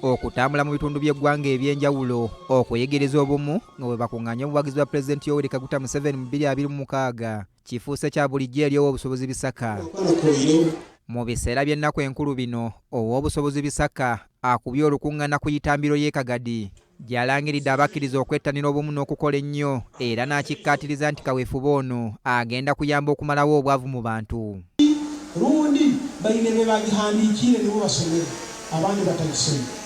okutambula mu bitundu by'eggwanga ebyenjawulo okuyegereza obumu nga bwe bakuŋŋaanya obuwagizi bwa Pulezidenti Yoweri Kaguta Museveni mu 2026 kifuuse kya bulijjo eri ow'obusobozi Bisaka. Mu biseera by'ennaku enkulu bino ow'obusobozi Bisaka akubye olukuŋŋaana ku yitambiro y'e Kagadi gy'alangiridde abakkiriza okwettanira obumu n'okukola ennyo era n'akikkaatiriza nti kaweefube ono agenda kuyamba okumalawo obwavu mu bantu. Rundi balina be bagihandiikire nibo basomera abandi batagisoma.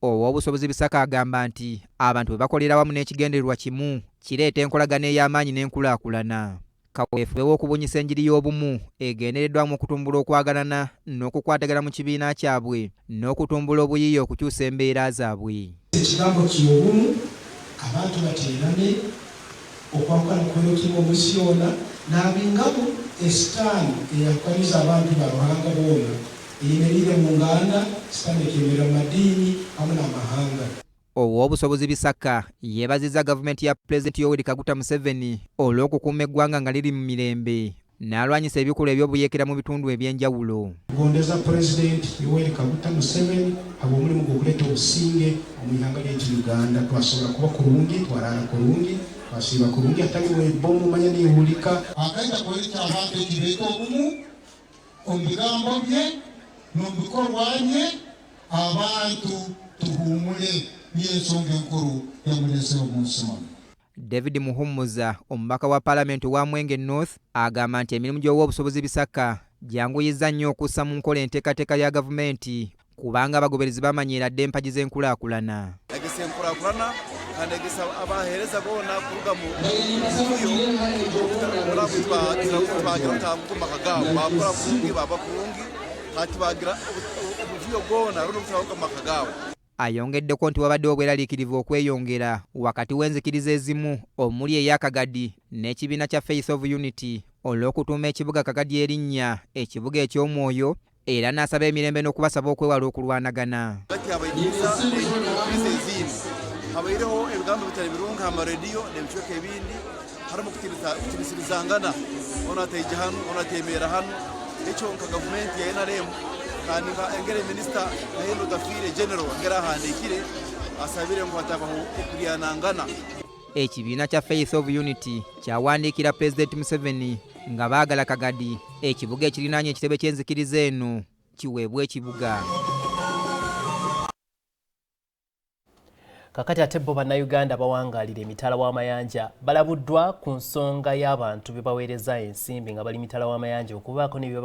Ow'obusobozi Bisaka agamba nti abantu bwe bakolera wamu n'ekigendererwa kimu kireeta enkolagana ey'amaanyi n'enkulaakulana. Kaweefube w'okubunyisa enjiri y'obumu egendereddwamu okutumbula okwagalana n'okukwatagana mu kibiina kyabwe n'okutumbula obuyiiya okukyusa embeera zaabwe. Ekigambo ky'obumu abantu bateerane okwawukana kw'ekimu mu nsi yonna n'ab'engabo esitaani eyakaliza abantu baruhanga boona eyemerire mu nganda sitaani ekemerera mu madiini wamu n'amahanga. Ow'obusobozi Bisaka yeebazizza gavumenti ya Pulezidenti Yoweri Kaguta Museveni olw'okukuuma eggwanga nga liri mu mirembe n'alwanyisa ebikolwa eby'obuyeekera mu bitundu ebyenjawulo. Ngondeza Pulezidenti Yoweri Kaguta Museveni habw'omulimu gw'okuleeta obusinge mu ihanga lyaitu Uganda. Twasobola kuba kurungi, twalala kurungi, twasiiba kurungi, hataliwo ebbomu manya neehulika. Akaita kwoleka abantu ekireeta obumu omu bigambo bye n'omu bikorwa bye abantu tuhumule y'ensonga enkulu yamuleesera omunsi muno. David Muhumuza omubaka wa Paalamenti wa Mwenge North agamba nti emirimu gy'ow'obusobozi Bisaka gyanguyizza nnyo okussa mu nkola enteekateeka ya gavumenti kubanga abagoberezi bamanyiira dde empagi z'enkulaakulana. Egesa enkulaakulana kandi egesa abaheereza boona kuruga mu buvuyo twagira mu maka gaabo bakola bulungi baba bulungi kati bagira obuvuyo bwona olw'obutabuka mu maka gaabo. Ayongeddeko nti wabaddewo obweraliikirivu okweyongera wakati w'enzikiriza ezimu omuli eya Kagadi n'ekibiina kya Face of Unity olw'okutuuma ekibuga Kagadi erinnya ekibuga eky'omwoyo era n'asaba emirembe n'okubasaba okwewala okulwanagana. Kati abayigiriza ezimu habaireho ebigambo bitali birungi amarediyo n'ebicweka ebindi harimu kutirisizangana ono ataija hanu ono ateemeera hanu ekyo nka gavumenti ya NRM kandi engere minisita Nahendo Gafire General ngera ahandikire asabire ngo hatabaho okulyanangana. Ekibiina kya Face of Unity kyawandiikira Pulezidenti Museveni nga baagala Kagadi ekibuga ekirinaanye ekitebe ky'enzikiriza eno kiweebwe ekibuga. Kakati ate bo bannayuganda bawangaalira emitala w'amayanja balabuddwa ku nsonga y'abantu be baweereza ensimbi nga bali mitala w'amayanja okubaako n'ebyo